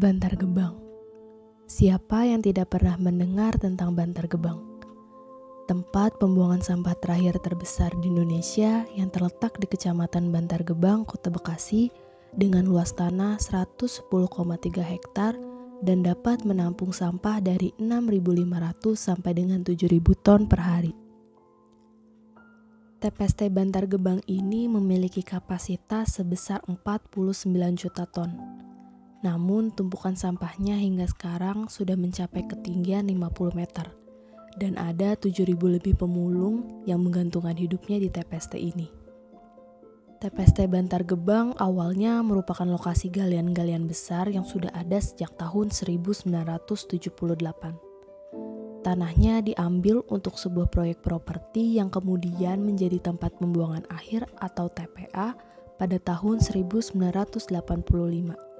Bantar Gebang. Siapa yang tidak pernah mendengar tentang Bantar Gebang? Tempat pembuangan sampah terakhir terbesar di Indonesia yang terletak di Kecamatan Bantar Gebang, Kota Bekasi dengan luas tanah 110,3 hektar dan dapat menampung sampah dari 6.500 sampai dengan 7.000 ton per hari. TPST Bantar Gebang ini memiliki kapasitas sebesar 49 juta ton. Namun tumpukan sampahnya hingga sekarang sudah mencapai ketinggian 50 meter dan ada 7.000 lebih pemulung yang menggantungkan hidupnya di TPST ini. TPST Bantar Gebang awalnya merupakan lokasi galian-galian besar yang sudah ada sejak tahun 1978. Tanahnya diambil untuk sebuah proyek properti yang kemudian menjadi tempat pembuangan akhir atau TPA pada tahun 1985.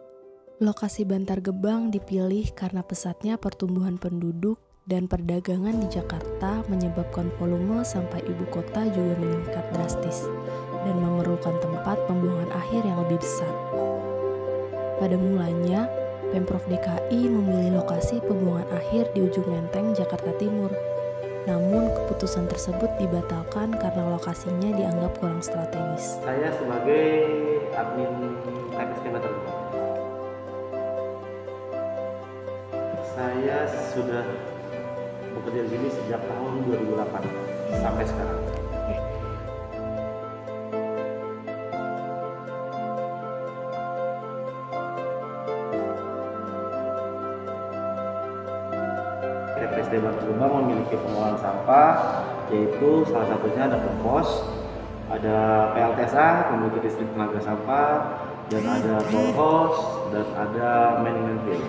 Lokasi Bantar Gebang dipilih karena pesatnya pertumbuhan penduduk dan perdagangan di Jakarta menyebabkan volume sampah ibu kota juga meningkat drastis dan memerlukan tempat pembuangan akhir yang lebih besar. Pada mulanya, Pemprov DKI memilih lokasi pembuangan akhir di ujung Menteng, Jakarta Timur. Namun keputusan tersebut dibatalkan karena lokasinya dianggap kurang strategis. Saya sebagai admin TPST Bantar Gebang. Saya sudah bekerja di sini sejak tahun 2008 sampai sekarang. TPST Bantar Gebang memiliki pengolahan sampah, yaitu salah satunya ada kompos, ada PLTSA, pembangkit listrik tenaga sampah, dan ada borehole, dan ada man-made fill.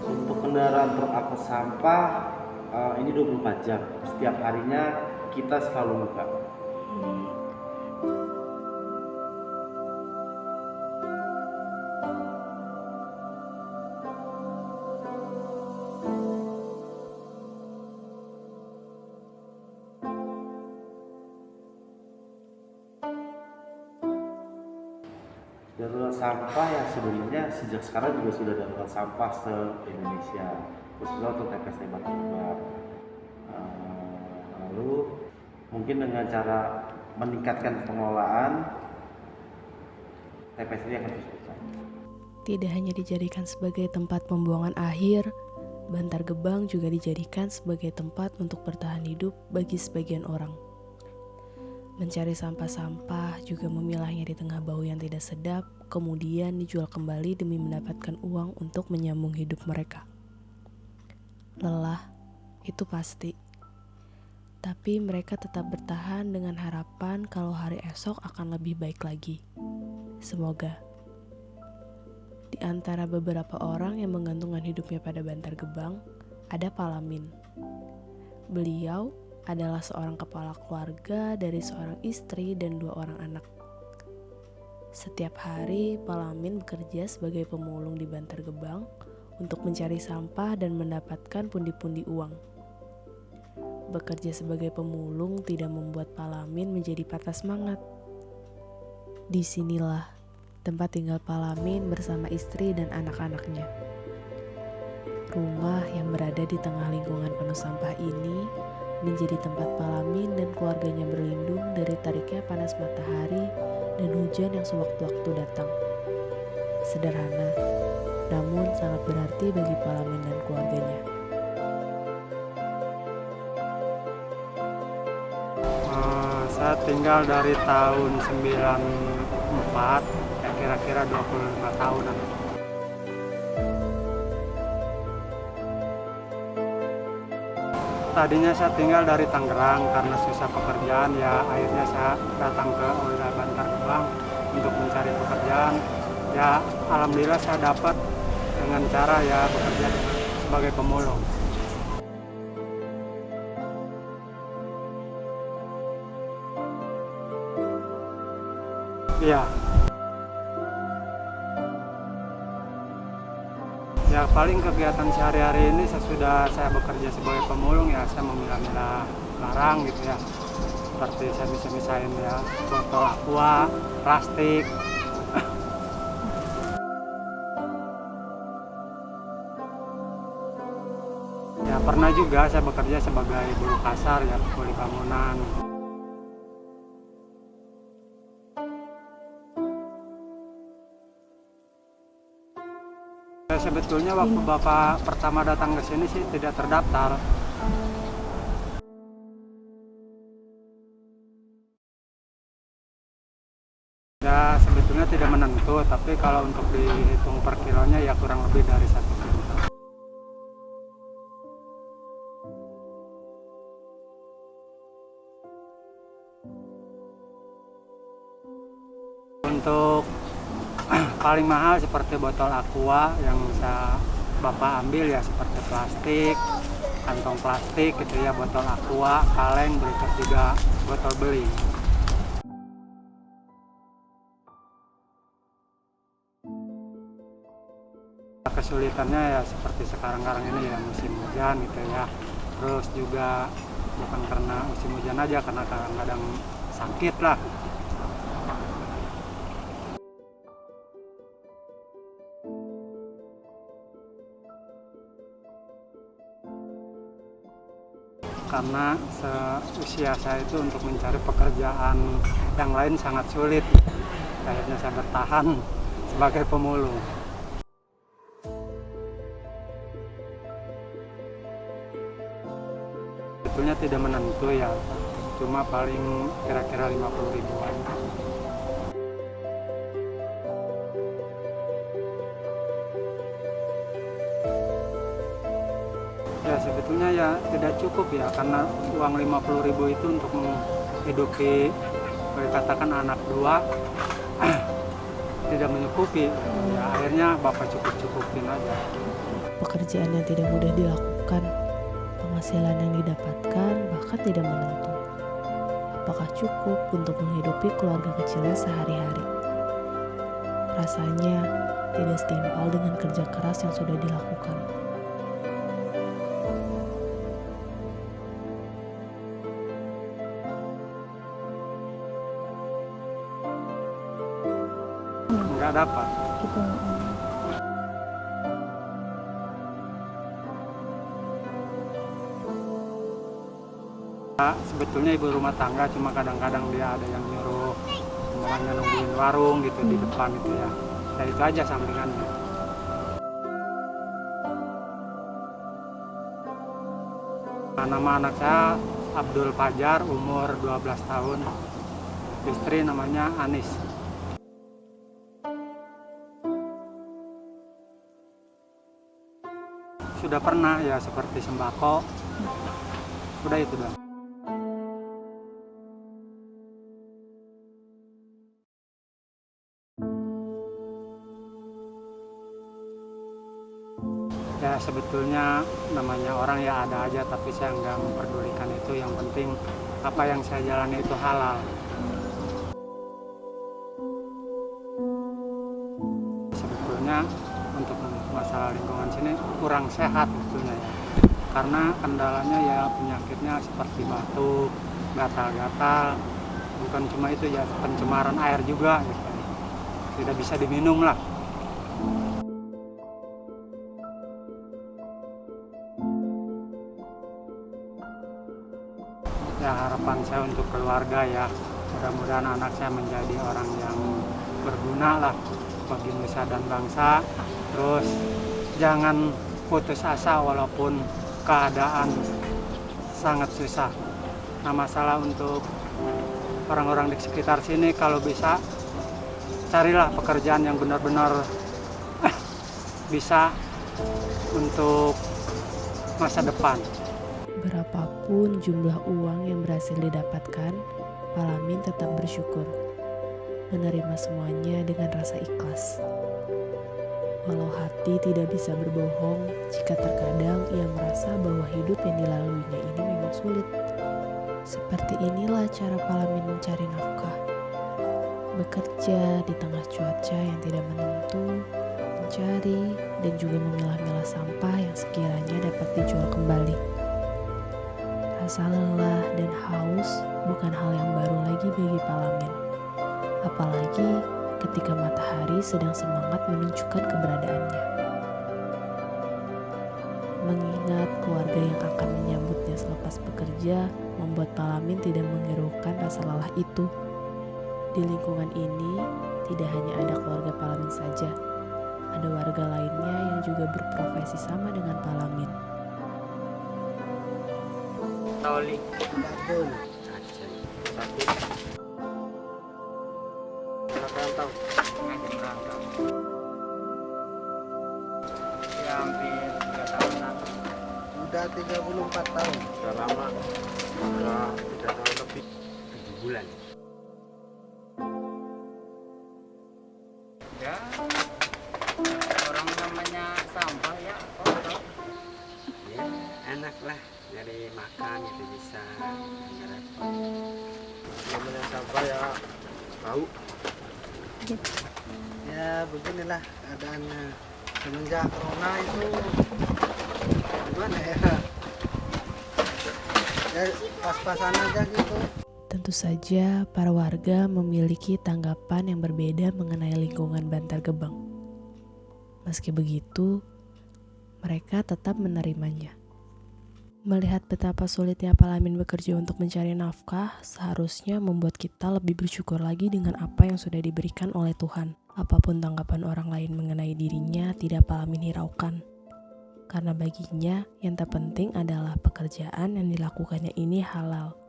Untuk kendaraan truk angkut sampah ini 24 jam. Setiap harinya kita selalu buka. Darurat sampah yang sebenarnya sejak sekarang juga sudah darurat sampah se-Indonesia, khususnya untuk TPST Bantar Gebang. Lalu mungkin dengan cara meningkatkan pengelolaan, TPST akan terus berkembang. Tidak hanya dijadikan sebagai tempat pembuangan akhir, Bantar Gebang juga dijadikan sebagai tempat untuk bertahan hidup bagi sebagian orang. Mencari sampah-sampah, juga memilahnya di tengah bau yang tidak sedap, kemudian dijual kembali demi mendapatkan uang untuk menyambung hidup mereka. Lelah, itu pasti. Tapi mereka tetap bertahan dengan harapan kalau hari esok akan lebih baik lagi. Semoga. Di antara beberapa orang yang menggantungkan hidupnya pada Bantar Gebang, ada Pak Lamin. Beliau adalah seorang kepala keluarga dari seorang istri dan 2 orang anak. Setiap hari, Pak Lamin bekerja sebagai pemulung di Bantar Gebang untuk mencari sampah dan mendapatkan pundi-pundi uang. Bekerja sebagai pemulung tidak membuat Pak Lamin menjadi patah semangat. Disinilah tempat tinggal Pak Lamin bersama istri dan anak-anaknya. Rumah yang berada di tengah lingkungan penuh sampah ini menjadi tempat Pak Lamin dan keluarganya berlindung dari tariknya panas matahari dan hujan yang sewaktu-waktu datang. Sederhana, namun sangat berarti bagi Pak Lamin dan keluarganya. Saya tinggal dari tahun 94, kira-kira 25 tahunan. Tadinya saya tinggal dari Tangerang karena susah pekerjaan, ya akhirnya saya datang ke wilayah Bantar Gebang untuk mencari pekerjaan. Ya alhamdulillah saya dapat dengan cara ya bekerja sebagai pemulung. Iya. Ya paling kegiatan sehari-hari ini sesudah saya bekerja sebagai pemulung, ya saya memilah-milah barang gitu ya. seperti saya bisa misahin ya botol aqua, plastik. Ya pernah juga saya bekerja sebagai buruh kasar ya, kuli bangunan. Ya, sebetulnya waktu Bapak pertama datang ke sini sih tidak terdaftar. Ya sebetulnya tidak menentu, tapi kalau untuk dihitung per kilonya ya kurang lebih dari 1 kintal. Untuk paling mahal seperti botol aqua yang bisa Bapak ambil ya seperti plastik, kantong plastik gitu ya, botol aqua, kaleng, berikut juga botol beling. Kesulitannya ya seperti sekarang ini ya musim hujan gitu ya. Terus juga bukan karena musim hujan aja, karena kadang-kadang sakit lah. Karena seusia saya itu untuk mencari pekerjaan yang lain sangat sulit. Akhirnya saya bertahan sebagai pemulung. Sebetulnya tidak menentu ya, cuma paling kira-kira 50 ribuan. Ya sebetulnya ya tidak cukup ya, karena uang 50.000 itu untuk menghidupi, boleh katakan anak 2 tidak mencukupi. Ya akhirnya Bapak cukup-cukupin aja. Pekerjaan yang tidak mudah dilakukan, penghasilan yang didapatkan bahkan tidak menentu. Apakah cukup untuk menghidupi keluarga kecilnya sehari-hari? Rasanya tidak setimpal dengan kerja keras yang sudah dilakukan. Nggak dapat. Sebetulnya ibu rumah tangga, cuma kadang-kadang dia ada yang nyuruh umpamanya nungguin warung gitu di depan itu ya. Ya itu aja sampingannya. Nama anak saya Abdul Fajar, umur 12 tahun. Istri namanya Anis. Sudah pernah ya seperti sembako. Udah itu dah. Ya sebetulnya namanya orang ya ada aja, tapi saya nggak memperdulikan itu. Yang penting apa yang saya jalani itu halal. Sebetulnya untuk masalah lingkungan sini kurang sehat sebetulnya ya. Karena kendalanya ya penyakitnya seperti batuk, gatal-gatal. Bukan cuma itu ya, pencemaran air juga gitu. Tidak bisa diminum lah. Ya harapan saya untuk keluarga ya, mudah-mudahan anak saya menjadi orang yang berguna lah bagi nusa dan bangsa. Terus jangan putus asa walaupun keadaan sangat susah. Nah masalah untuk orang-orang di sekitar sini, kalau bisa carilah pekerjaan yang benar-benar bisa untuk masa depan. Berapapun jumlah uang yang berhasil didapatkan, Palamin tetap bersyukur, menerima semuanya dengan rasa ikhlas. Walau hati tidak bisa berbohong jika terkadang ia merasa bahwa hidup yang dilaluinya ini memang sulit. Seperti inilah cara Palamin mencari nafkah. Bekerja di tengah cuaca yang tidak menentu, mencari dan juga memilah-milah sampah yang sekiranya dapat dijual kembali. Rasa lelah dan haus bukan hal yang baru lagi bagi Palamin. Apalagi ketika matahari sedang semangat menunjukkan keberadaannya. Mengingat keluarga yang akan menyambutnya selepas bekerja membuat Palamin tidak menghiraukan rasa lelah itu. Di lingkungan ini tidak hanya ada keluarga Palamin saja, ada warga lainnya yang juga berprofesi sama dengan Palamin. Toli. Betul. Satu. Merantau. Merantau. Ya hampir 3 tahunan. Udah 34 tahun. Sudah lama. Sudah 3 tahun lebih. 7 bulan. Ya, orang namanya sampah ya kotor. Ya, enak lah nyari makan gitu bisa nggak repot. Namanya sampah ya bau. Ya beginilah keadaannya. Semenjak corona itu gimana ya? Ya pas-pasan aja gitu. Tentu saja para warga memiliki tanggapan yang berbeda mengenai lingkungan Bantar Gebang. Meski begitu, mereka tetap menerimanya. Melihat betapa sulitnya Palamin bekerja untuk mencari nafkah, seharusnya membuat kita lebih bersyukur lagi dengan apa yang sudah diberikan oleh Tuhan. Apapun tanggapan orang lain mengenai dirinya tidak Palamin hiraukan. Karena baginya yang terpenting adalah pekerjaan yang dilakukannya ini halal.